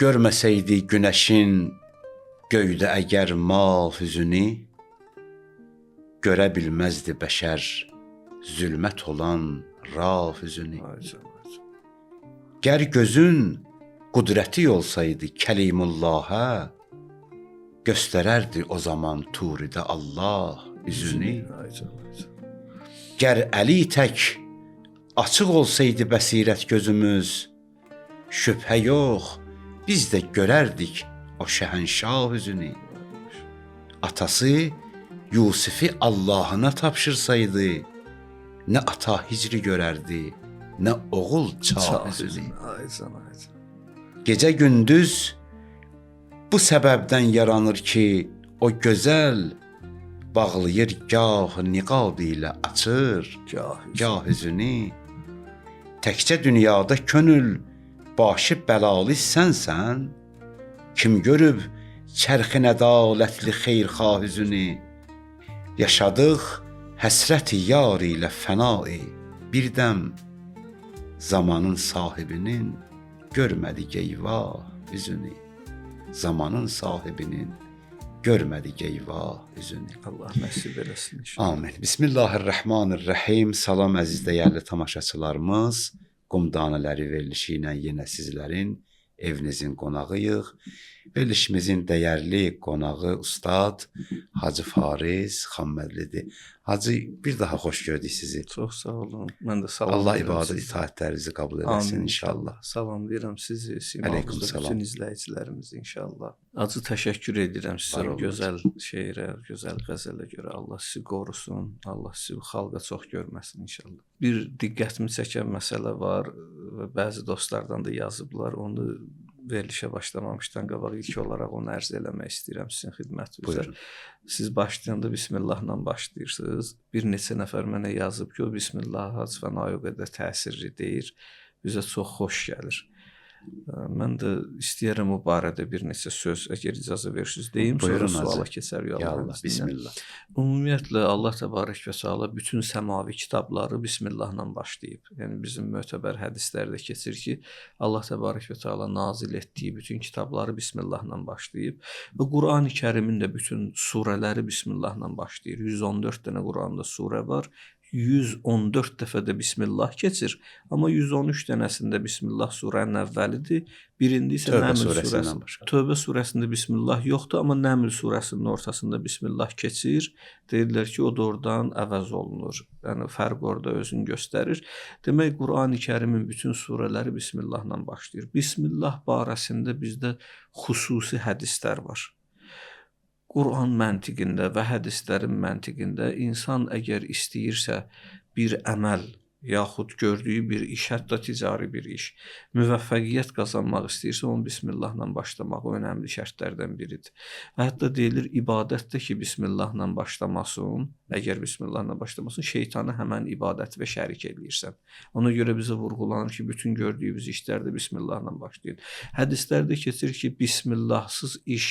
Görməsəydi günəşin göydə əgər mal hüzünü, görə bilməzdi bəşər zülmət olan ra hüzünü. Gər gözün qudrəti olsaydı Kəlimullahə, göstərərdi o zaman Turidə Allah üzünü. Gər əli tək açıq olsaydı bəsirət gözümüz, şübhə yox, biz də görərdik o şəhənşah üzünü. Atası Yusifi Allahına tapşırsaydı, nə ata hicri görərdi, nə oğul çağ üzünü. Gecə gündüz bu səbəbdən yaranır ki, o gözəl bağlayır gah niqab ilə açır, gah üzünü. Təkcə dünyada könül başı bəlalı sənsən, kim görüb çərxin ədalətli xeyrxah üzünü. Yaşadıq həsrəti yar ilə fənai, birdəm zamanın sahibinin görmədik eyvah üzünü. Zamanın sahibinin görmədik eyvah üzünü. Allah nəsib eləsin inşallah. Amin. Bismillahirrahmanirrahim. Salam əziz dəyərli tamaşaçılarımız. Qum Danələri verilişi ilə yenə sizlərin evinizin qonağıyıq. Verilişimizin dəyərli qonağı Ustad Hacı Fariz Xammədlidir. Hacı, bir daha xoş gördük sizi. Çox sağ olun. Mən də salam Allah deyirəm ibadət sizə. itaətlərinizi qəbul eləsin Amin inşallah. Salamlayıram sizi, Aleyküm Simamızda salam. bütün izləyicilərimizi inşallah. Acı təşəkkür edirəm sizə Var o olun. gözəl şeirə, gözəl qəzələ görə. Allah sizi qorusun, Allah sizi xalqa çox görməsin inşallah. Bir diqqətimi çəkən məsələ var və bəzi dostlardan da yazıblar. Onu verilişə başlamamışdan qabaq ilk olaraq onu ərz eləmək istəyirəm sizin xidmətinizə. Buyurun. Siz başlayanda Bismillahla başlayırsınız. Bir neçə nəfər mənə yazıb ki, o Bismillah hacfən o qədər təsirli deyir. Bizə çox xoş gəlir. Mən də istəyərəm o barədə bir neçə söz, əgər icazə verirsiniz deyim, sonra Buyurun, suala Hacı. keçər Ya Allah, yollarınızdan. bismillah. Ümumiyyətlə Allah təbarək və təala bütün səmavi kitabları Bismillahla başlayıb. Yəni bizim mötəbər hədislərdə keçir ki, Allah təbarək və təala nazil etdiyi bütün kitabları Bismillahla başlayıb və Qurani-Kərimin də bütün surələri Bismillahla başlayır. 114 dənə Quranda surə var. 114 dəfə də Bismillah keçir. Amma 113 dənəsində Bismillah surənin əvvəlidir. Birində isə Tövbə Nəml surəsindən surəsi. başqa. Tövbə surəsində Bismillah yoxdur, amma Nəml surəsinin ortasında Bismillah keçir. Deyirlər ki, o da oradan əvəz olunur. Yəni fərq orada özünü göstərir. Demək Qurani-Kərimin bütün surələri Bismillahla başlayır. Bismillah barəsində bizdə xüsusi hədislər var. Quran məntiqində və hədislərin məntiqində insan əgər istəyirsə bir əməl yaxud gördüyü bir iş, hətta ticari bir iş, müvəffəqiyyət qazanmaq istəyirsə, onu Bismillahla başlamağı önəmli şərtlərdən biridir. Və hətta deyilir, ibadətdə ki, Bismillahla başlamasın, əgər Bismillahla başlamasın, şeytanı həmən ibadət və şərik eləyirsən. Ona görə bizə vurğulanır ki, bütün gördüyümüz işlərdə Bismillahla başlayın. Hədislərdə keçir ki, Bismillahsız iş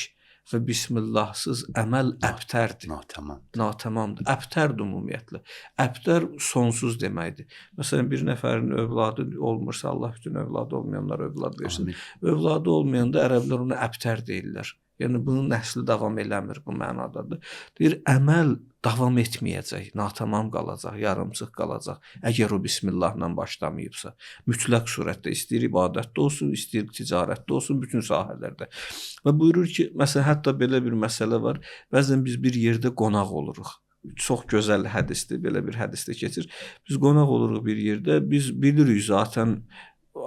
və Bismillahsız əməl əbtərdir. Natamamdır. Əbtərdir ümumiyyətlə. Əbtər sonsuz deməkdir. Məsələn, bir nəfərin övladı olmursa, Allah bütün övladı olmayanlara övlad versin. Övladı olmayanda ərəblər ona əbtər deyirlər. Yəni, bunun nəsli davam eləmir bu mənadadır. Deyir, əməl davam etməyəcək, natamam qalacaq, yarımçıq qalacaq, əgər o Bismillahla başlamayıbsa. Mütləq surətdə, istəyir ibadətdə olsun, istəyir ticarətdə olsun, bütün sahələrdə. Və buyurur ki, məsələn, hətta belə bir məsələ var, bəzən biz bir yerdə qonaq oluruq. Çox gözəl hədisdir, belə bir hədisdə keçir. Biz qonaq oluruq bir yerdə, biz bilirik zaten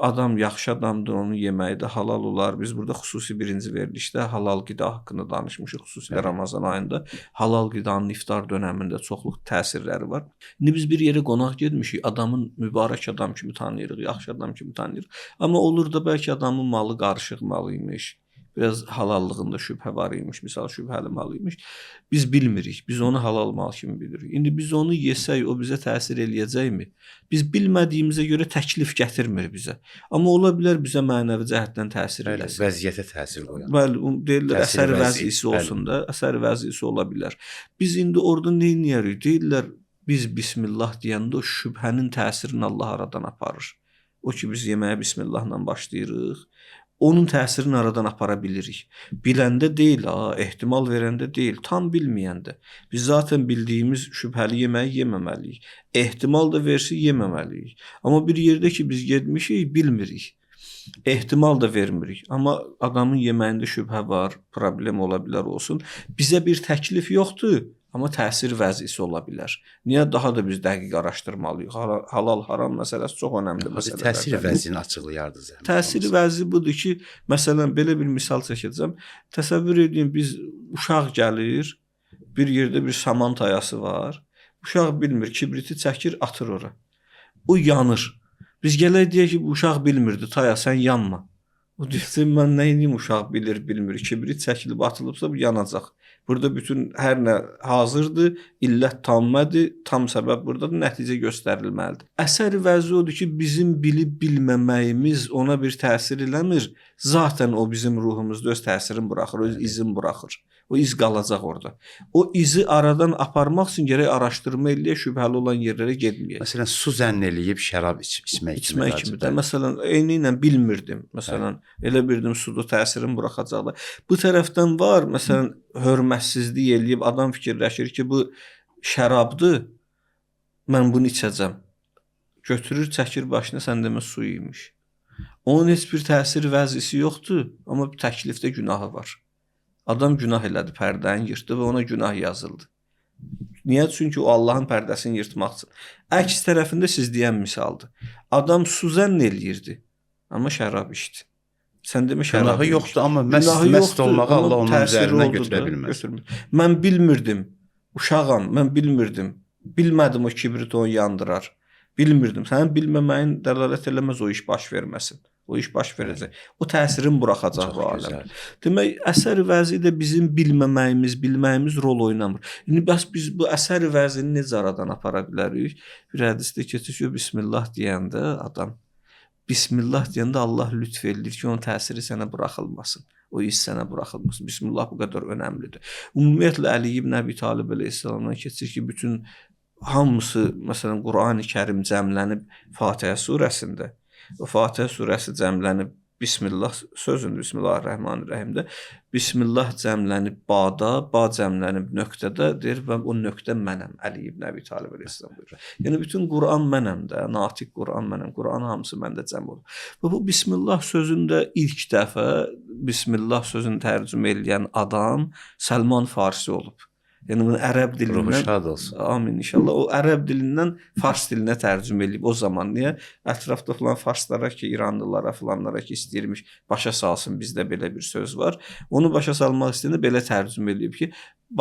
adam yaxşı adamdır, onun yeməyi də halal olar. Biz burada xüsusi birinci verilişdə halal qida haqqında danışmışıq, xüsusilə Ramazan ayında. Halal qidanın iftar dönəmində çoxluq təsirləri var. İndi biz bir yerə qonaq getmişik, adamın mübarək adam kimi tanıyırıq, yaxşı adam kimi tanıyırıq. Amma olur da bəlkə adamın malı qarışıq malı imiş. Biraz halallığında şübhə var imiş, misal şübhəli mal imiş. Biz bilmirik, biz onu halal mal kimi bilirik. İndi biz onu yesək, o bizə təsir eləyəcəkmi? Biz bilmədiyimizə görə təklif gətirmir bizə. Amma ola bilər bizə mənəvi cəhətdən təsir eləsin. Vəziyyətə təsir qoyan. Bəli, deyirlər əsər vəzisi olsun da, əsər vəzisi ola bilər. Biz indi orada nə edərik? Deyirlər, biz Bismillah deyəndə o şübhənin təsirini Allah aradan aparır. O ki, biz yeməyə Bismillahla başlayırıq. onun təsirini aradan apara bilirik. Biləndə deyil, ehtimal verəndə deyil, tam bilməyəndə. Biz zaten bildiyimiz şübhəli yeməyi yeməməliyik. Ehtimal da versə yeməməliyik. Amma bir yerdə ki biz getmişik, bilmirik. Ehtimal da vermirik. Amma adamın yeməyində şübhə var, problem ola bilər olsun. Bizə bir təklif yoxdur. Amma təsir vəzisi ola bilər. Niyə? Daha da biz dəqiq araşdırmalıyıq. Halal, haram məsələsi çox önəmli məsələdir. Təsir vəzini açıqlayardınız. Təsir vəzi budur ki, məsələn, belə bir misal çəkəcəm. Təsəvvür edin, biz uşaq gəlir, bir yerdə bir saman tayası var. Uşaq bilmir, kibriti çəkir, atır ora. O yanır. Biz gələk deyək ki, bu uşaq bilmirdi, taya sən yanma. O deyir, mən nə edeyim, uşaq bilir, bilmir. Kibrit çəkilib atılıbsa bu yanacaq. Burada bütün hər nə hazırdır, illət tammədir, tam səbəb buradadır, nəticə göstərilməlidir. Əsər vəzi odur ki, bizim bilib bilməməyimiz ona bir təsir eləmir. Zaten o bizim ruhumuzda öz təsirini buraxır, öz izin buraxır. O iz qalacaq orada. O izi aradan aparmaq üçün gərək araşdırma eləyək, şübhəli olan yerlərə getməyək. Məsələn, su zənn eləyib şərab içmək kimi də. Məsələn, eyni ilə bilmirdim. Məsələn, elə bildim suda təsirini buraxacaqlar. Bu tərəfdən var, məsələn, hörmətsizlik eləyib adam fikirləşir ki, bu şərabdır, mən bunu içəcəm. Götürür, çəkir başına, sən demə su imiş. Onun heç bir təsir vəzisi yoxdur, amma təklifdə günahı var. Adam günah elədi, pərdəni yırtdı və ona günah yazıldı. Niyə? Çünki o Allahın pərdəsini yırtmaq üçün. Əks tərəfində siz deyən misaldır. Adam su zənn eləyirdi, amma şərab içdi. Sən demə şərab günahı yoxdur, amma məst olmağı Allah onun üzərindən götürə bilməz. Mən bilmirdim, uşağam, mən bilmirdim. Bilmədim o kibriti onu yandırar. Bilmirdim. Sənin bilməməyin dəlalət eləməz o iş baş verməsin. O iş baş verəcək. O təsirini buraxacaq bu aləmə. Demək, əsər vəzi də bizim bilməyimiz rol oynamır. İndi bəs biz bu əsər vəzini necə aradan apara bilərik? Bir hədisdə keçir ki, Bismillah deyəndə adam, Bismillah deyəndə Allah lütf edir ki, onun təsiri sənə buraxılmasın. O iş sənə buraxılmasın. Bismillah bu qədər önəmlidir. Ümumiyyətlə, Əli ibn Əbi Talib əleyhissalamdan keçir ki, bütün hamısı, məsələn, Qur'an-ı Kərim cəmlənib Fatihə surəsində. O Fatihə surəsi cəmlənib Bismillah sözündə, Bismillahirrahmanirrahimdə Bismillah cəmlənib bada, ba cəmlənib nöqtədə deyir və o nöqtə mənəm, Əli ibn Əbi Talib əleyhissalam buyurur. Yəni bütün Qur'an mənəm də, natiq Qur'an mənəm, Qur'an hamısı məndə cəm olur. Və bu Bismillah sözündə ilk dəfə Bismillah sözünü tərcümə edən adam Səlman Farsi olub. Yəni bunu ərəb dilindən şad olsun. Amin inşallah. O ərəb dilindən fars dilinə tərcümə edib o zaman. Niyə? Ətrafda falan farslara ki, İranlılara, falanlara ki, istəyirmiş başa salsın, bizdə belə bir söz var. Onu başa salmaq istəyəndə belə tərcümə edib ki,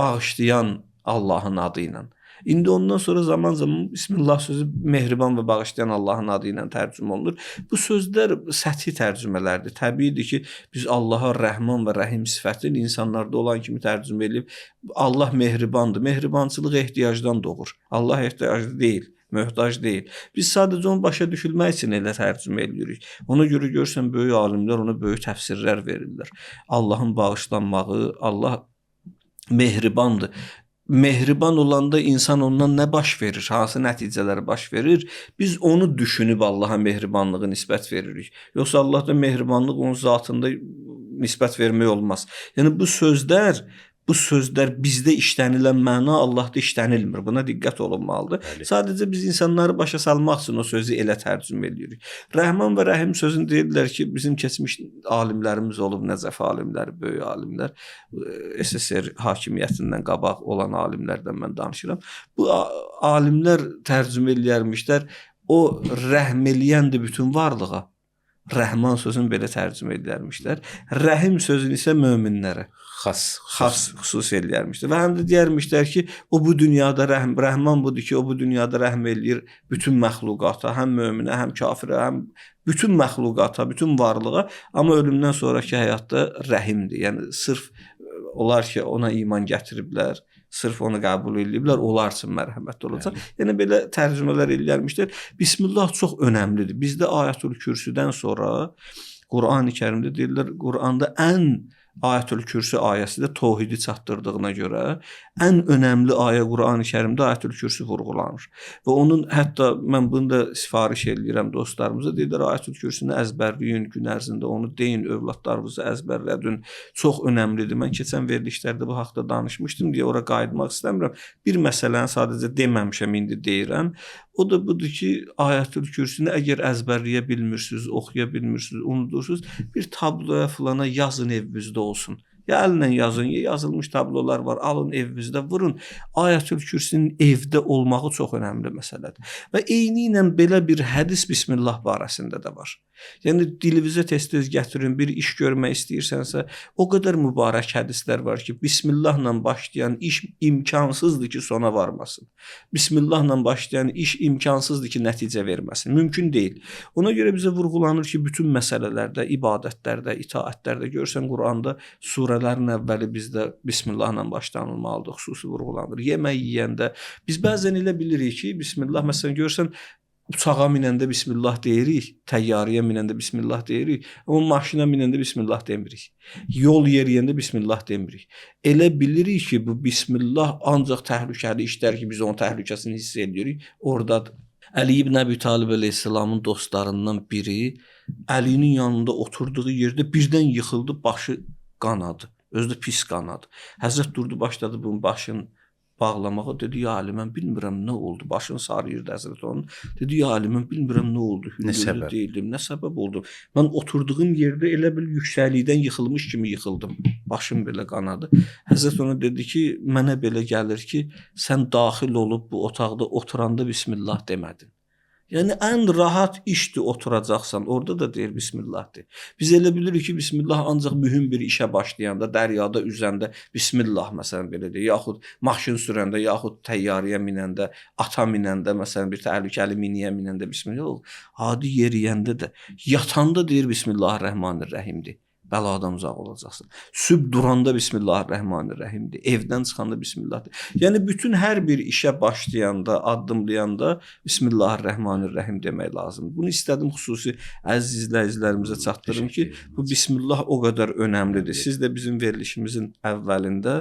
bağışlayan Allahın adı ilə. İndi ondan sonra zaman-zaman Bismillah sözü mehriban və bağışlayan Allahın adı ilə tərcümə olunur. Bu sözlər səthi tərcümələrdir. Təbiidir ki, biz Allaha Rəhman və Rəhim sifətini insanlarda olan kimi tərcümə edib, Allah mehribandır. Mehribançılıq ehtiyacdan doğur. Allah ehtiyaclı deyil, möhtac deyil. Biz sadəcə onu başa düşülmək üçün elə tərcümə edirik. Ona görə görürsən, böyük alimlər ona böyük təfsirlər verirlər. Allahın bağışlanmağı, Allah mehribandır. Mehriban olanda insan ondan nə baş verir, hansı nəticələr baş verir? Biz onu düşünüb Allaha mehribanlığı nisbət veririk. Yoxsa Allahda mehribanlıq onun zatında nisbət vermək olmaz. Yəni bu sözlər bizdə işlənilən məna Allahda işlənilmir. Buna diqqət olunmalıdır. Bəli. Sadəcə biz insanları başa salmaq üçün o sözü elə tərcümə edirik. Rəhman və Rəhim sözünü deyirlər ki, bizim keçmiş alimlərimiz olub, Nəcəf alimləri, böyük alimlər, SSR hakimiyyətindən qabaq olan alimlərdən mən danışıram. Bu alimlər tərcümə eləyərmişlər, o rəhm eləyəndir bütün varlığa. Rəhman sözünü belə tərcümə edərmişlər. Rəhim sözünü isə möminlərə xas xüsus eləyərmişlər. Və həm də deyərmişlər ki, o bu dünyada Rəhman budur ki, o bu dünyada rəhm eləyir bütün məxluqata, həm möminə, həm kafirə, həm bütün məxluqata, bütün varlığa, amma ölümdən sonraki həyatda rəhimdir. Yəni sırf onlar ki, ona iman gətiriblər, sırf onu qəbul ediblər, onlar üçün mərhəmətli olacaq. Yəni belə tərcümələr eləyərmişlər. Bismillah çox önəmlidir. Bizdə Ayətül Kürsüdən sonra Qur'an-ı Kərimdə deyirlər, Qur'anda ən Ayətül Kürsü ayəsi də təvhidi çatdırdığına görə ən önəmli ayə Qurani-Kərimdə Ayətül Kürsü vurğulanır. Və onun hətta mən bunu da sifariş eləyirəm dostlarımıza. Deyirlər Ayətül Kürsünü əzbərləyin, gün ərzində onu deyin, övladlarınızı əzbərlədin. Çox önəmlidir. Mən keçən verilişlərdə bu haqqda danışmışdım deyə ora qayıtmaq istəmirəm. Bir məsələni sadəcə deməmişəm, indi deyirəm. O da budur ki, Ayətül Kürsünü əgər əzbərləyə bilmirsiniz, oxuya bilmirsiniz, unudursunuz, bir tabloya filana yazın evinizdə olsun. Ya əllə yazın, ya yazılmış tablolar var, alın evinizdə vurun. Ayətül Kürsünün evdə olmağı çox önəmli məsələdir. Və eyni ilə belə bir hədis Bismillah barəsində də var. Yəni dilinizə tez-tez gətirin, bir iş görmək istəyirsənsə, o qədər mübarək hədislər var ki, Bismillahla başlayan iş imkansızdır ki, sona varmasın. Bismillahla başlayan iş imkansızdır ki, nəticə verməsin. Mümkün deyil. Ona görə bizə vurğulanır ki, bütün məsələlərdə, ibadətlərdə, itaətlərdə görsən Quranda surələrin əvvəli bizdə Bismillahla başlanılmalıdır, xüsusi vurğulanır. Yemək yeyəndə biz bəzən elə bilirik ki, Bismillah, məsələn görsən uçağa minəndə Bismillah deyirik, təyyarəyə minəndə Bismillah deyirik, amma maşına minəndə Bismillah demirik. Yol yeriyəndə Bismillah demirik. Elə bilirik ki, bu Bismillah ancaq təhlükəli işlər ki, biz onun təhlükəsini hiss edirik, oradadır. Əli ibn Əbi Talib əleyhissalamın dostlarından biri Əlinin yanında oturduğu yerdə birdən yıxıldı, başı qanadı. Özü də pis qanadı. Həzrət durdu, başladı bunun başını bağlamağa. Dedi, ya Ali, mən bilmirəm nə oldu. Başını sarıyırdı Həzrət onun. Dedi, ya Ali, mən bilmirəm nə oldu. Nə səbəb? Deyildim, nə səbəb oldu. Mən oturduğum yerdə elə bil yüksəklikdən yıxılmış kimi yıxıldım. Başım belə qanadı. Həzrət ona dedi ki, mənə belə gəlir ki, sən daxil olub bu otaqda oturanda Bismillah demədin. Yəni ən rahat işdir oturacaqsan, orada da deyir Bismillahdır. Biz elə bilirik ki, Bismillah ancaq mühüm bir işə başlayanda, dəryada üzəndə Bismillah məsələn belə deyir, yaxud maşın sürəndə, yaxud təyyarəyə minəndə, ata minəndə, məsələn bir təhlükəli miniyə minəndə Bismillah, adi yeriyəndə də, yatanda deyir Bismillahirrahmanirrahimdir. Bəladan uzaq olacaqsın. Sübh duranda Bismillahirrahmanirrahimdir. Evdən çıxanda Bismillahdır. Yəni bütün hər bir işə başlayanda, addımlayanda Bismillahirrahmanirrahim demək lazımdır. Bunu istədim xüsusi əziz izləyicilərimizə çatdırım ki, bu Bismillah o qədər önəmlidir. Siz də bizim verilişimizin əvvəlində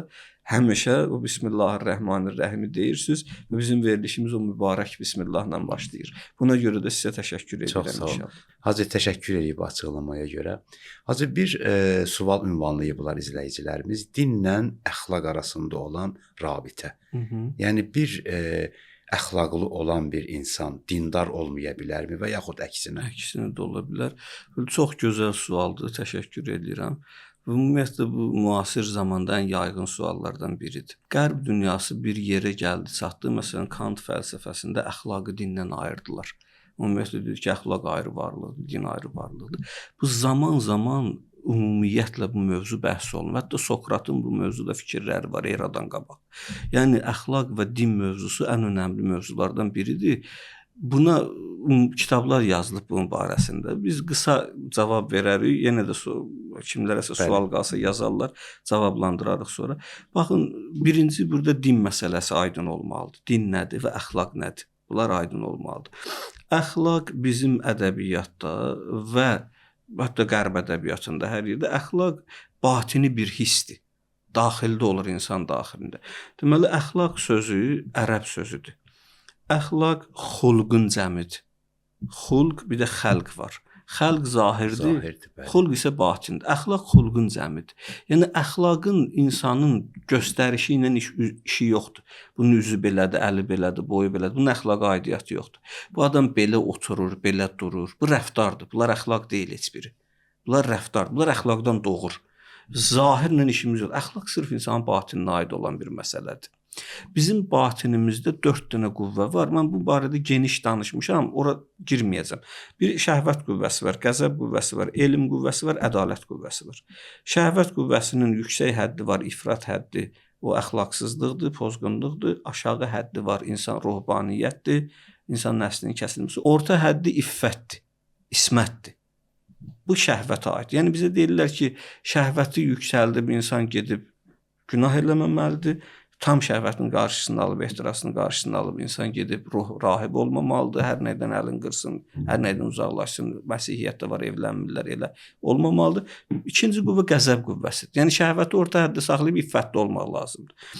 həmişə o Bismillahirrahmanirrahimi deyirsiniz və bizim verilişimiz o mübarək Bismillahla başlayır. Buna görə də sizə təşəkkür edirəm inşallah. Hacı, təşəkkür edib açıqlamaya görə. Hacı, bir sual ünvanlayıblar izləyicilərimiz. Dinlə əxlaq arasında olan rabitə. Yəni bir əxlaqlı olan bir insan dindar olmaya bilərmi və yaxud əksinə? Əksinə də ola bilər. Çox gözəl sualdır, təşəkkür edirəm. Ümumiyyətlə bu müasir zamanda ən yaygın suallardan biridir. Qərb dünyası bir yerə gəldi, çatdı. Məsələn, Kant fəlsəfəsində əxlaqı dindən ayırdılar. Ümumiyyətlə deyir ki, əxlaq ayrı varlıqdır, din ayrı varlıqdır. Bu zaman-zaman ümumiyyətlə bu mövzu bəhs olunur. Hətta Sokratın bu mövzuda fikirləri var eradan qabaq. Yəni əxlaq və din mövzusu ən önəmli mövzulardan biridir. Buna kitablar yazılıb bunun barəsində. Biz qısa cavab verərik. Yenə də kimlərəsə sual qalsa yazarlar, cavablandırarıq sonra. Baxın, birinci burada din məsələsi aydın olmalıdır. Din nədir və əxlaq nədir? Bunlar aydın olmalıdır. Əxlaq bizim ədəbiyyatda və hətta qərb ədəbiyyatında hər yerdə əxlaq batini bir hissdir. Daxildə olur insan daxilində. Deməli, əxlaq sözü ərəb sözüdür. Əxlaq xulqun cəmidir. Xulq, bir də xəlq var. Xəlq zahirdir, xulq isə batindir. Əxlaq xulqun cəmidir. Yəni, əxlaqın insanın göstərişi ilə işi yoxdur. Bunun üzü belədir, əli belədir, boyu belədir. Bunun əxlaqa aidiyyatı yoxdur. Bu adam belə oturur, belə durur. Bu rəftardır. Bunlar əxlaq deyil heç biri. Bunlar rəftardır. Bunlar əxlaqdan doğur. Zahirlə işimiz yox. Əxlaq sırf insanın batininə aid olan bir məsələdir. Bizim batinimizdə 4 dənə qüvvə var. Mən bu barədə geniş danışmışam, ora girməyəcəm. Bir şəhvət qüvvəsi var, qəzəb qüvvəsi var, elm qüvvəsi var, ədalət qüvvəsi var. Şəhvət qüvvəsinin yüksək həddi var, ifrat həddi, o əxlaqsızlıqdır, pozğunluqdur. Aşağı həddi var, insan ruhbaniyyətdir, insan nəslinin kəsilməsi. Orta həddi iffətdir, ismətdir. Bu şəhvətə aid. Yəni bizə deyirlər ki, şəhvəti yüksəldib insan gedib günah eləməməlidir. tam şəhvətin qarşısını alıb, ehtirasının qarşısını alıb insan gedib rahib olmamalıdır. Hər nədən əlin qırsın, hər nədən uzaqlaşsın. Məsihiyyətdə var, evlənmirlər, elə olmamalıdır. İkinci qüvvə qəzəb qüvvəsidir. Yəni şəhvəti orta həddə saxlayıb iffətli olmaq lazımdır.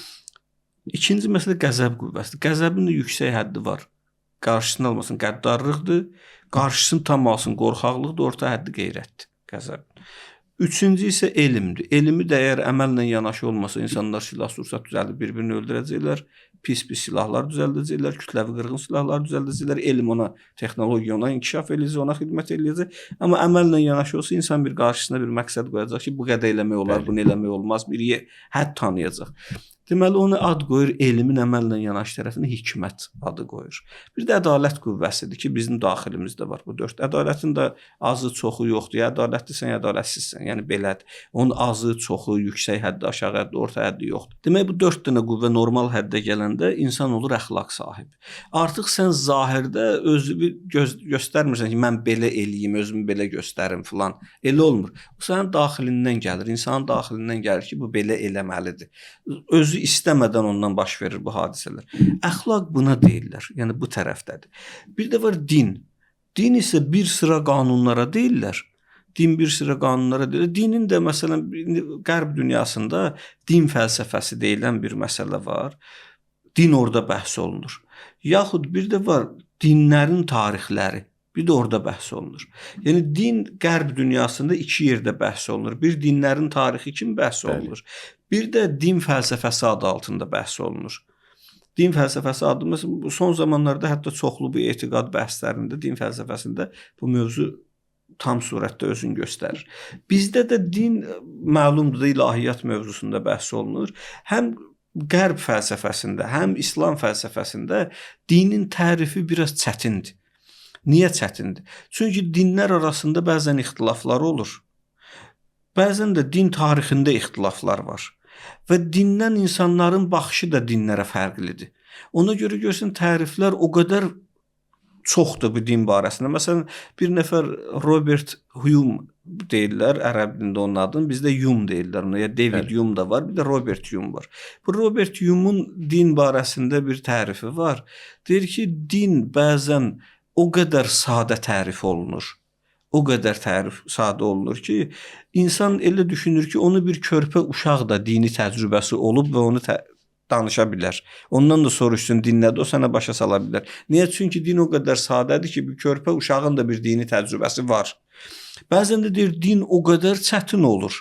İkinci məsələ qəzəb qüvvəsidir. Qəzəbin də yüksək həddi var. Qarşısını almasın, qəddarlıqdır. Qarşısını tam alsın, qorxaqlıqdır, orta həddi qeyrətdir, qəzəb. Üçüncü isə elmdir. Elmi də əgər əməllə yanaşı olmasa, insanlar silah-sursat düzəldib bir-birini öldürəcəklər, pis-pis silahlar düzəldəcəklər, kütləvi qırğın silahlar düzəldəcəklər, elm ona, texnologiya ona inkişaf eləyəcək, ona xidmət eləyəcək. Amma əməllə yanaşı olsa, insan bir qarşısına bir məqsəd qoyacaq ki, bu qədər eləmək olar, bunu eləmək olmaz, bir hədd tanıyacaq. Deməli, onu ad qoyur, elmin əməllə yanaşı tərəfinə hikmət adı qoyur. Bir də ədalət qüvvəsidir ki, bizim daxilimizdə var bu dörd. Ədalətin də azı, çoxu yoxdur. Ya ədalətlisən, ya ədalətsizsən. Yəni belədir. Onun azı, çoxu, yüksək həddi, aşağı həddi, orta həddi yoxdur. Demək, bu dörd dənə qüvvə normal həddə gələndə insan olur əxlaq sahibi. Artıq sən zahirdə özünü göstərmirsən ki, mən belə eləyim, özümü belə göstərim filan. Elə olmur. Bu sənin daxilindən gəlir. İnsanın daxilindən gəlir ki, bu belə eləməlidir. Özü istəmədən ondan baş verir bu hadisələr. Əxlaq buna deyirlər. Yəni bu tərəfdədir. Bir də var din. Din isə bir sıra qanunlara deyirlər. Din bir sıra qanunlara deyirlər. Dinin də məsələn Qərb dünyasında din fəlsəfəsi deyilən bir məsələ var. Din orada bəhs olunur. Yaxud bir də var dinlərin tarixləri. Bir də orada bəhs olunur. Yəni din Qərb dünyasında iki yerdə bəhs olunur. Bir dinlərin tarixi kimi bəhs olunur. Bir də din fəlsəfəsi adı altında bəhs olunur. Din fəlsəfəsi adı məsələn son zamanlarda hətta çoxlu bu etiqad bəhslərində, din fəlsəfəsində bu mövzu tam surətdə özünü göstərir. Bizdə də din məlumdur da ilahiyyat mövzusunda bəhs olunur. Həm Qərb fəlsəfəsində, həm İslam fəlsəfəsində dinin tərifi biraz çətindir. Niyə çətindir? Çünki dinlər arasında bəzən ixtilaflar olur. Bəzən də din tarixində ixtilaflar var. Və dindən insanların baxışı da dinlərə fərqlidir. Ona görə görsən təriflər o qədər çoxdur bu din barəsində. Məsələn, bir nəfər Robert Hume deyirlər, ərəb dilində onun adını, bizdə Hume deyirlər ona. Ya David Hume da var, bir də Robert Hume var. Bu Robert Hume'un din barəsində bir tərifi var. Deyir ki, din bəzən o qədər sadə tərif olunur. O qədər tərif sadə olunur ki, insan elə düşünür ki, onu bir körpə uşaq da dini təcrübəsi olub və onu danışa bilər. Ondan da soruşsun din nədir, o sənə başa sala bilər. Niyə? Çünki din o qədər sadədir ki, bir körpə uşağın da bir dini təcrübəsi var. Bəzən də deyir, din o qədər çətin olur.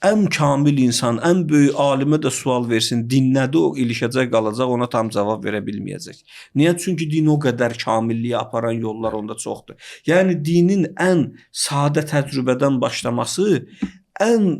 Ən kamil insan, ən böyük alimə də sual versin, din nədir, o ilişəcək, qalacaq, ona tam cavab verə bilməyəcək. Niyə? Çünki din o qədər kamilliyə aparan yollar onda çoxdur. Yəni dinin ən sadə təcrübədən başlaması, ən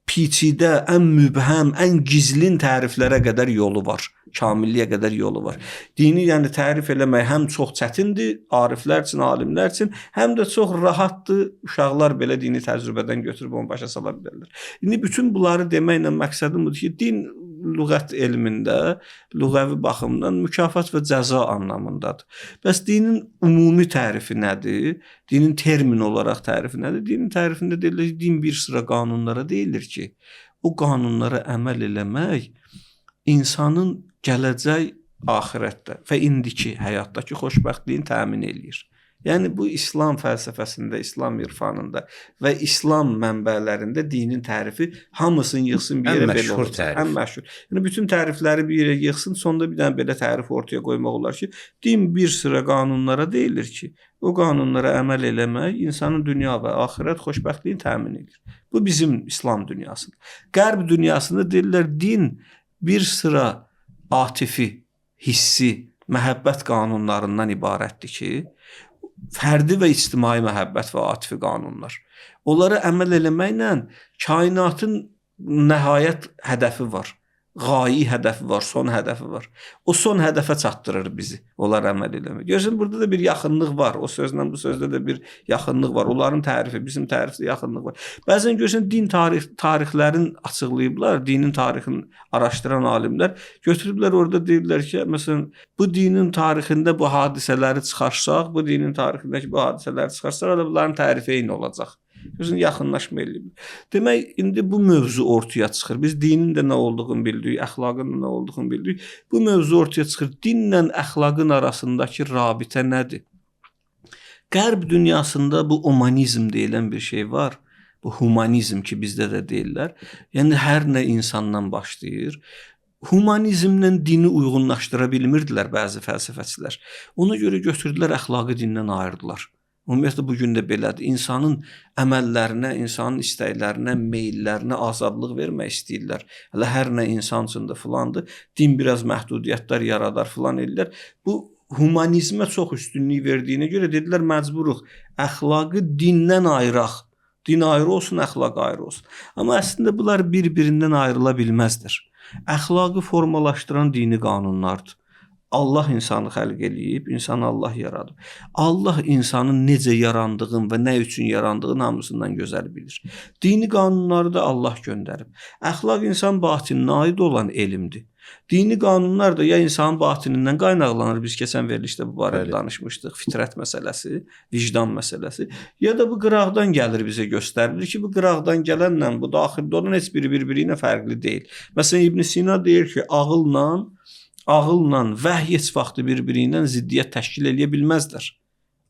peçidə, ən mübhəm, ən gizlin təriflərə qədər yolu var. Kamilliyə qədər yolu var. Dini yəni tərif eləmək həm çox çətindir, ariflər üçün, alimlər üçün, həm də çox rahatdır. Uşaqlar belə dini təcrübədən götürüb onu başa sala bilərlər. İndi bütün bunları deməklə məqsədim budur ki, din lüğət elmində, lüğəvi baxımdan mükafat və cəza anlamındadır. Bəs dinin ümumi tərifi nədir? Dinin termin olaraq tərifi nədir? Dinin tərifində deyilir ki, din bir sıra qanunlara deyilir ki, o qanunlara əməl eləmək insanın gələcək axirətdə və indiki həyatdakı xoşbəxtliyin təmin eləyir. Yəni bu İslam fəlsəfəsində, İslam irfanında və İslam mənbələrində dinin tərifi hamısını yığsın bir yerə belə olacaq. Ən məşhur. Yəni bütün tərifləri bir yerə yığsın, sonda bir dənə belə tərif ortaya qoymaq olar ki, din bir sıra qanunlara deyilir ki, o qanunlara əməl eləmək insanın dünya və axirət xoşbəxtliyini təmin edir. Bu bizim İslam dünyasıdır. Qərb dünyasında deyirlər din bir sıra atifi, hissi, məhəbbət qanunlarından ibarətdir ki, fərdi və ictimai məhəbbət və atifi qanunlar. Onlara əməl eləməklə kainatın nəhayət hədəfi var. Qayi hədəfi var, son hədəfi var. O son hədəfə çatdırır bizi, onlar əməl eləmək. Görürsən, burada da bir yaxınlıq var. O sözlə bu sözdə də bir yaxınlıq var. Onların tərifi, bizim tərifdə yaxınlıq var. Bəzən görürsən, din tarixlərin açıqlayıblar, dinin tarixini araşdıran alimlər götürüblər orada deyirlər ki, məsələn, bu dinin tarixində bu hadisələri çıxarsaq, bu dinin tarixindəki bu hadisələri çıxarsaq, bunların tərifi eyni olacaq. Görürsən, yaxınlaşma eləyir. Demək, indi bu mövzu ortaya çıxır. Biz dinin də nə olduğunu bildik, əxlaqın da nə olduğunu bildik. Bu mövzu ortaya çıxır. Dinlə əxlaqın arasındakı rabitə nədir? Qərb dünyasında bu humanizm deyilən bir şey var. Bu humanizm ki, bizdə də deyirlər. Yəni, hər nə insandan başlayır. Humanizmlə dini uyğunlaşdıra bilmirdilər bəzi fəlsəfəçilər. Ona görə götürdülər, əxlaqı dindən ayırdılar. Ümumiyyətlə, bugün də belədir. İnsanın əməllərinə, insanın istəklərinə, meyillərinə azadlıq vermək istəyirlər. Hələ hər nə insan üçün də filandır. Din biraz məhdudiyyətlər yaradar filan edirlər. Bu humanizmə çox üstünlük verdiyinə görə dedilər, məcburuq əxlaqı dindən ayıraq. Din ayrı olsun, əxlaq ayrı olsun. Amma əslində bunlar bir-birindən ayrıla bilməzdir. Əxlaqı formalaşdıran dini qanunlardır. Allah insanı xəlq eləyib, insanı Allah yaradıb. Allah insanın necə yarandığını və nə üçün yarandığını hamısından gözəl bilir. Dini qanunları da Allah göndərib. Əxlaq insan batininə aid olan elmdir. Dini qanunlar da ya insanın batinindən qaynaqlanır, biz keçən verilişdə bu barədə danışmışdıq, fitrət məsələsi, vicdan məsələsi, ya da bu qıraqdan gəlir bizə göstərilir ki, bu qıraqdan gələnlə bu daxildə olan heç biri-biri ilə fərqli deyil. Məsələn, İbn Sina deyir ki, ağılla vəhy heç vaxtı bir-biri ilə ziddiyyət təşkil edə bilməzlər.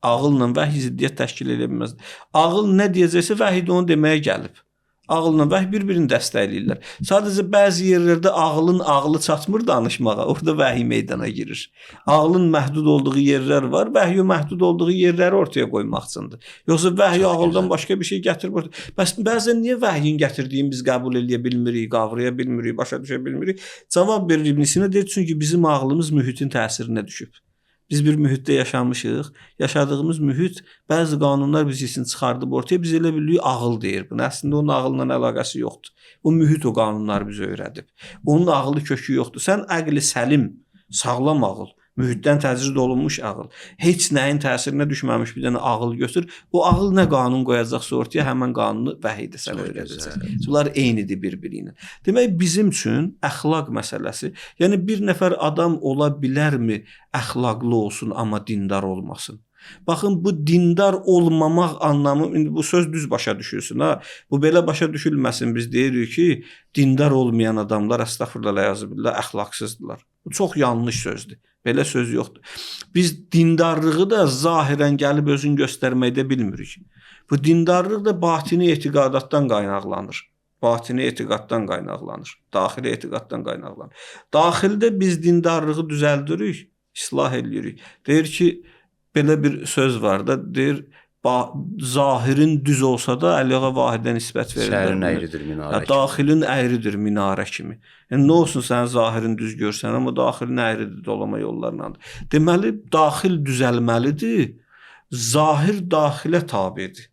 Ağılla vəhy ziddiyyət təşkil edə bilməzlər. Ağıl nə deyəcəksə, vəhy də onu deməyə gəlib. Ağılla vəhy bir-birini dəstəkləyirlər. Sadəcə bəzi yerlərdə ağılın ağlı çatmır danışmağa, orada vəhy meydana girir. Ağılın məhdud olduğu yerlər var, vəhy məhdud olduğu yerləri ortaya qoymaq üçündür. Yoxsa vəhy ağıldan başqa bir şey gətirmir. Bəs bəzən niyə vəhyin gətirdiyini biz qəbul edə bilmirik, qavraya bilmirik, başa düşə bilmirik? Cavab verir İbn Sina, deyir, çünki bizim ağlımız mühitin təsirinə düşüb. Biz bir mühitdə yaşamışıq. Yaşadığımız mühit bəzi qanunlar bizi üçün çıxardıb ortaya. Biz elə bilirik ağıl deyir bunu. Əslində onun ağılla əlaqəsi yoxdur. O mühit o qanunları bizə öyrədib. Onun ağılı kökü yoxdur. Sən əqli səlim, sağlam ağıl, mühitdən təcrid olunmuş ağıl, heç nəyin təsirinə düşməmiş bir dənə ağıl götür. O ağıl nə qanun qoyacaqsa ortaya, həmən qanunu vəhiydə sənə öyrədəcək. Bunlar eynidir bir-biri ilə. Demək, bizim üçün əxlaq məsələsi, yəni bir nəfər adam ola bilərmi əxlaqlı olsun, amma dindar olmasın? Baxın, bu dindar olmamaq anlamı, indi bu söz düz başa düşülsün. Bu belə başa düşülməsin. Biz deyirik ki, dindar olmayan adamlar, əstəğfirullah, əzəbillah, əxlaqsızdırlar. Bu çox yanlış sözdür. Belə söz yoxdur. Biz dindarlığı da zahirən gəlib özünü göstərməkdə bilmirik. Bu dindarlıq da batini etiqadatdan qaynaqlanır. Batini etiqaddan qaynaqlanır. Daxili etiqaddan qaynaqlanır. Daxildə biz dindarlığı düzəldirik, islah edirik. Deyir ki, belə bir söz var da, deyir, zahirin düz olsa da Əliyağa vahidə nisbət verilir. Şəhərin əyridir minarə kimi. Daxilin əyridir minarə kimi. Yəni, nə olsun sənin zahirin düz görsən, amma daxilin əyridir dolama yollarındadır. Deməli, daxil düzəlməlidir, zahir daxilə tabidir.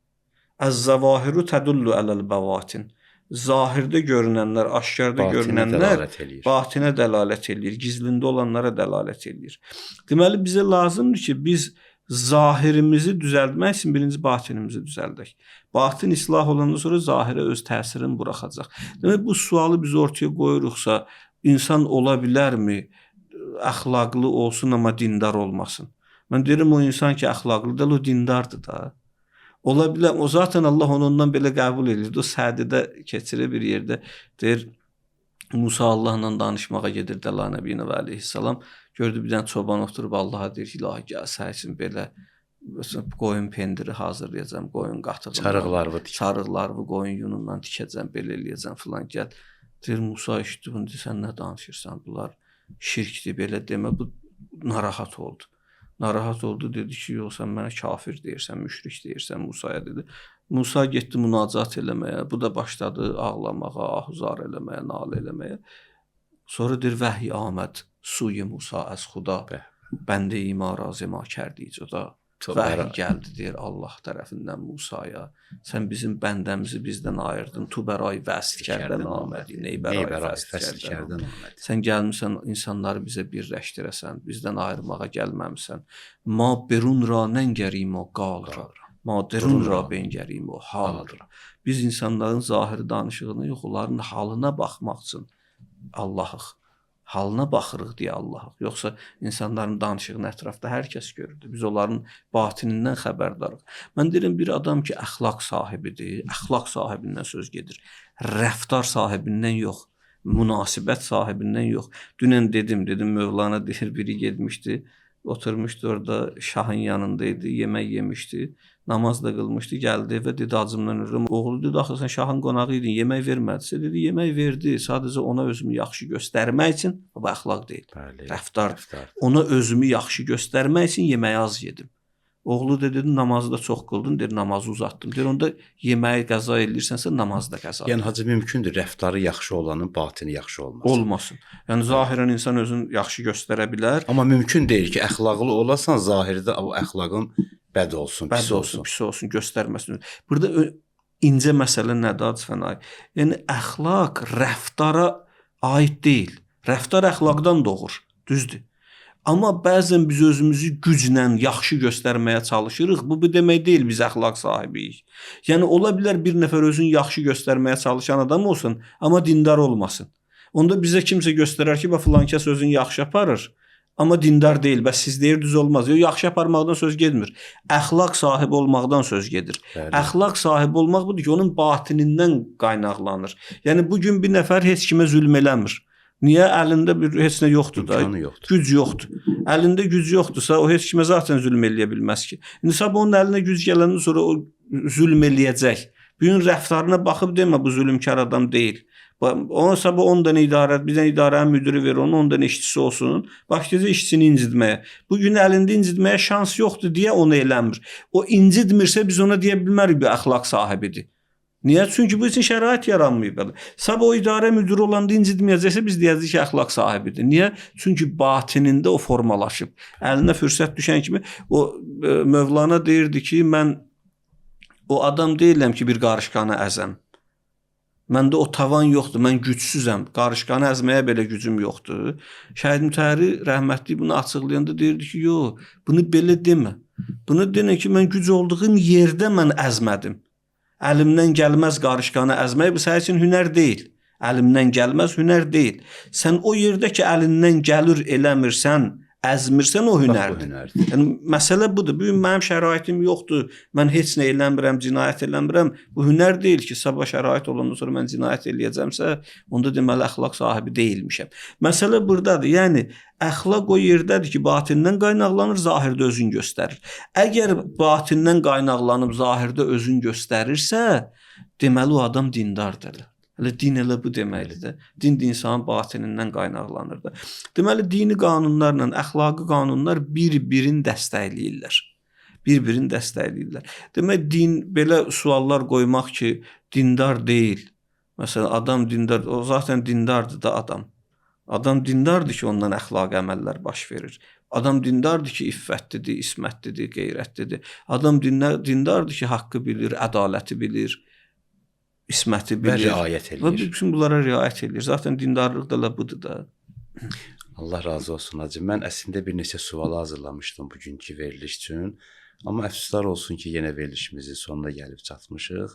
Əz-zəvahiru tədullu ələl-bəvatin. Zahirdə görünənlər, aşkarda görünənlər batinə dəlalət edir, gizlində olanlara dəlalət edir. Deməli, bizə lazımdır ki, biz zahirimizi düzəltmək üçün birinci batinimizi düzəldək. Batin islah olandan sonra zahirə öz təsirini buraxacaq. Demək, bu sualı biz ortaya qoyuruqsa, insan ola bilərmi əxlaqlı olsun, amma dindar olmasın? Mən deyirəm, o insan ki, əxlaqlıdır, o dindardır da. Ola bilər, o zaten Allah ondan belə qəbul edir. O Sədidə keçirir bir yerdə, deyir, Musa Allahla danışmağa gedir Dəla Nəbiyyə və aleyhissalam. Gördü bir dənə çoban oturub Allaha deyir ki, ilahi gəl, sən üçün belə qoyun pendiri hazırlayacam, qoyun qatığından, çarıqlarını qoyun yunundan tikəcəm, belə eləyəcəm filan, gəl. Deyir, Musa işitdi bunu, deyir, sən nə danışırsan, bunlar şirkdir, belə demə, bu narahat oldu. Narahat oldu, dedi ki, yox, sən mənə kafir deyirsən, müşrik deyirsən, Musaya dedi. Musa getdi münacat eləməyə, bu da başladı ağlamağa, ahuzar eləməyə, nalə eləməyə. Sonra deyir, vəhy aməd, suyi Musa əz xuda, bəndə ima razima kərdiyic, o da vəhy gəldi, deyir, Allah tərəfindən Musaya, sən bizim bəndəmizi bizdən ayırdın, tu bəray vəslikərdən amədi, ney bəray vəslikərdən amədi. Sən gəlmirsən, insanları bizə birləşdirəsən, bizdən ayırmağa gəlməmsən. Ma berun ra nəngərim o qalra, ma derun ra bengərim o halra. Biz insanların zahiri danışığını yox, onların halına baxmaq üçün Allahıq. halına baxırıq deyə Allahıq. Yoxsa insanların danışığını ətrafda hər kəs görürdü. Biz onların batinindən xəbərdarıq. Mən deyirəm bir adam ki, əxlaq sahibidir, əxlaq sahibindən söz gedir. Rəftar sahibindən yox, münasibət sahibindən yox. Dünən dedim Mövlana deyir, biri getmişdi, oturmuşdu orada, şahın yanındaydı, yemək yemişdi. Namaz da qılmışdı, gəldi və dedi acımdan ölürüm. Oğlu dedi, axı sən şahın qonağı idin, yemək vermədisə, dedi, yemək verdi. Sadəcə ona özümü yaxşı göstərmək üçün, bu əxlaq deyil, Bəli, rəftar. Ona özümü yaxşı göstərmək üçün yeməyi az yedim. Oğlu da dedi, namazı da çox qıldın, deyir, namazı uzatdım. Deyir, onda yeməyi qəza edirsənsə, namazı da qəza. Yəni hacı mümkündür rəftarı yaxşı olanın batini yaxşı olmasın. Olmasın. Yəni zahirən insan özünü yaxşı göstərə bilər. Amma mümkün deyil ki, əxlaqlı olasan, zahirdə o əxlaqın bəd olsun, pis olsun. Pis olsun, göstərməsin. Burada incə məsələ nədir Hacı Fənay? Yəni əxlaq rəftara aid deyil. Rəftar əxlaqdan doğur, düzdür. Amma bəzən biz özümüzü güclə yaxşı göstərməyə çalışırıq. Bu demək deyil biz əxlaq sahibiyik. Yəni ola bilər bir nəfər özünü yaxşı göstərməyə çalışan adam olsun, amma dindar olmasın. Onda bizə kimsə göstərər ki, filan kəs özünü yaxşı aparır, amma dindar deyil. Bəs siz deyir düz olmaz. Yaxşı aparmaqdan söz getmir. Əxlaq sahibi olmaqdan söz gedir. Bəli. Əxlaq sahibi olmaq budur ki, onun batinindən qaynaqlanır. Yəni bu gün bir nəfər heç kimə zülm eləmir. Niyə? Əlində heç nə yoxdur da. Güc yoxdur. Əlində güc yoxdursa, o heç kimə zaten zülm eləyə bilməz ki. İndi sabah onun əlinə güc gələndən sonra o zülm eləyəcək. Bu gün rəftarına baxıb demə bu zülmkar adam deyil. Ona sabah 10 dənə idarə, bir dənə idarənin müdiri ver, onun 10 dənə işçisi olsun. Başlayacaq işçini incitməyə. Bu gün əlində incitməyə şans yoxdur deyə onu eləmir. O incitmirsə biz ona deyə bilmərik bir əxlaq sahibidir. Niyə? Çünki bu üçün şərait yaranmayıb. Sabah o idarə müdiri olanda incitməyəcəksə biz deyəcəyik ki, əxlaq sahibidir. Niyə? Çünki batinində o formalaşıb. Əlinə fürsət düşən kimi o Mövlana deyirdi ki, mən o adam deyiləm ki, bir qarışqanı əzəm. Məndə o tavan yoxdur, mən gücsüzəm. Qarışqanı əzməyə belə gücüm yoxdur. Şəhid Mütəhhiri rəhmətli bunu açıqlayanda deyirdi ki, yox, bunu belə demə. Bunu denə ki, mən güc olduğum yerdə mən əzmədim. Əlimdən gəlməz qarışqanı əzmək bu sənin üçün hünər deyil. Əlimdən gəlməz hünər deyil. Sən o yerdə ki, əlindən gəlir eləmirsən, əzmirsən o hünərdir. Yəni məsələ budur. Bu gün mənim şəraitim yoxdur. Mən heç nə eləmirəm, cinayət eləmirəm. Bu hünər deyil ki, sabah şərait olandan sonra mən cinayət eləyəcəmsə, onda deməli əxlaq sahibi deyilmişəm. Məsələ burdadır. Yəni əxlaq o yerdədir ki, batindən qaynaqlanır, zahirdə özünü göstərir. Əgər batindən qaynaqlanıb zahirdə özünü göstərirsə, deməli o adam dindardır. Hələ din elə bu deməkdir də. Din insanın batinindən qaynaqlanır da. Deməli, dini qanunlarla əxlaqi qanunlar bir-birini dəstəkləyirlər. Bir-birini dəstəkləyirlər. Demək, din belə suallar qoymaq ki, dindar deyil. Məsələn, adam dindar, o zaten dindardır da adam. Adam dindardır ki, ondan əxlaqi əməllər baş verir. Adam dindardır ki, iffətlidir, ismətlidir, qeyrətlidir. Adam dindardır ki, haqqı bilir, ədaləti bilir. İsməti bilir. Və riayət edir. Və bütün bunlara riayət edir. Zaten dindarlıq da budur da. Allah razı olsun hacı. Mən əslində bir neçə sual hazırlamışdım bugünkü veriliş üçün. Amma əfsuslar olsun ki, yenə verilişimizin sonuna gəlib çatmışıq.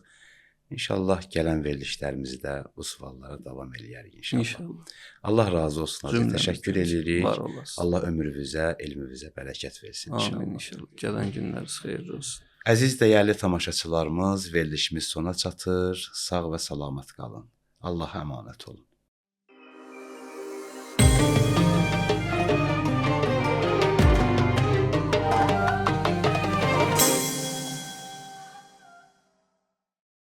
İnşallah gələn verilişlərimizdə bu suallara davam eləyərik inşallah. Allah razı olsun hacı. Təşəkkür edirik. Allah ömrünüzə, elminizə bərəkət versin inşallah. Amin inşallah. Gələn günləriniz xeyirli olsun. Əziz dəyərli tamaşaçılarımız, verilişimiz sona çatır. Sağ və salamat qalın. Allaha əmanət olun.